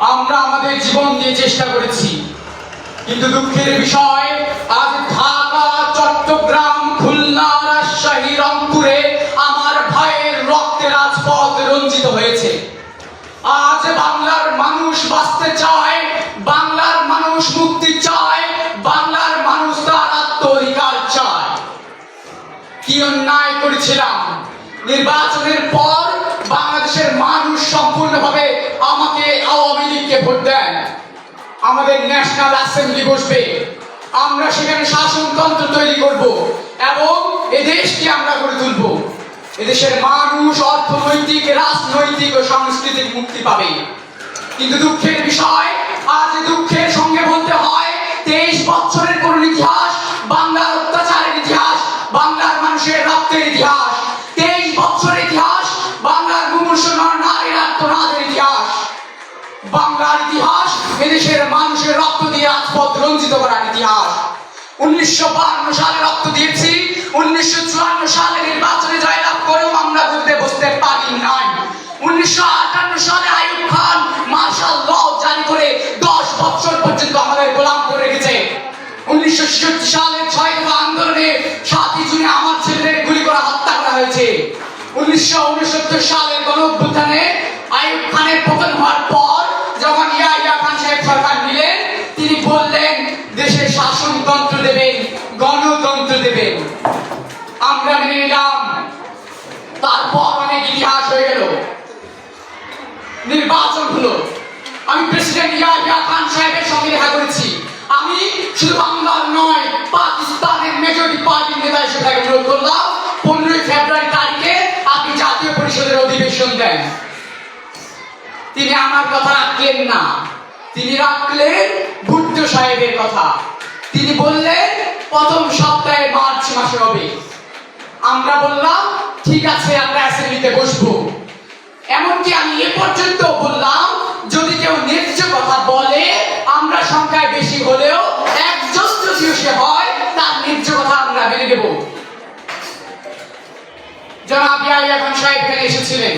আমরা আমাদের জীবন দিয়ে চেষ্টা করেছি, কিন্তু দুঃখের বিষয় আজ ঢাকা, চট্টগ্রাম, খুলনা, রাজশাহী, রংপুরে আমার ভাইয়ের রক্তে রাজপথ রঞ্জিত হয়েছে। আজ বাংলার মানুষ বাঁচতে চায়, বাংলার মানুষ মুক্তি চায়, বাংলার মানুষ তার আত্ম অধিকার চায়। কি অন্যায় করেছিলাম! নির্বাচনের পর বাংলাদেশের মানুষ সম্পূর্ণভাবে আমাকে আওয়ামী লীগকে ভোট দেন। আমাদের ন্যাশনাল অ্যাসেম্বলি বসবে, আমরা সেখানে শাসনতন্ত্র তৈরি করব এবং এদেশকে আমরা গড়ে তুলব। এদেশের মানুষ অর্থনৈতিক, রাজনৈতিক ও সাংস্কৃতিক মুক্তি পাবে। কিন্তু দুঃখের বিষয়, আজ দুঃখের সঙ্গে বলতে হয় 23 বছরের কোন ইতিহাস, বাংলার অত্যাচারের ইতিহাস, বাংলার মানুষের রক্তের ইতিহাস, 23 বছরের ইতিহাস, বাংলার মুমূর্ষ নারীর আত্মনাদের ইতিহাস, বাংলার ইতিহাস এদেশের মানুষের রক্ত দিয়ে রাজপথ রঞ্জিত করার ইতিহাস। 1952 সালে রক্ত দিয়েছি, 1954 সালে নির্বাচনে জয়লাভ করেও আমরা ঘুরতে বসতে পারি নাই। 1958 সালে আইয়ুব খান মার্শাল ল জারি করে 10 বছর পর্যন্ত আমাদের গোলাম করে রেখেছে। 1966 সালের 6 দফা আন্দোলনে 7 জুনে আমার ছেলেদের গুলি করে হত্যা করা হয়েছে। 1969 সালের গণঅভ্যুত্থানে আইয়ুব খানের পতন হওয়ার পর যখন ইয়াহিয়া খান সাহেব সরকার নিলেন, তিনি বললেন দেশে শাসনতন্ত্র দেবেন, গণতন্ত্র দেবেন। আমরা মেনে নিলাম। তারপর অনেক ইতিহাস হয়ে গেল, নির্বাচন হলো। আমি প্রেসিডেন্ট ইয়াহিয়া খান সাহেবের সঙ্গে দেখা করেছি। আমি শুধু বাংলার নয়, পাকিস্তানের মেজরিটি পার্টির নেতা হিসেবে অনুরোধ করলাম 15 ফেব্রুয়ারি তারিখে আপনি জাতীয় পরিষদের অধিবেশন দেন। তিনি আমার কথা রাখলেন না, তিনি রাখলেন ভুট্টো সাহেবের কথা। তিনি বললেন প্রথম সপ্তাহে মার্চ মাসে হবে। আমরা বললাম ঠিক আছে, আমরা অ্যাসেম্বলিতে বসবো। এমনকি আমি এ পর্যন্ত বললাম যদি কেউ ন্যায্য কথা বলে, আমরা সংখ্যায় বেশি হলেও একজন যদি সে হয় তার ন্যায্য কথা আমরা মেনে নেব। জনাব ইয়াহিয়া খান সাহেব এখানে এসেছিলেন।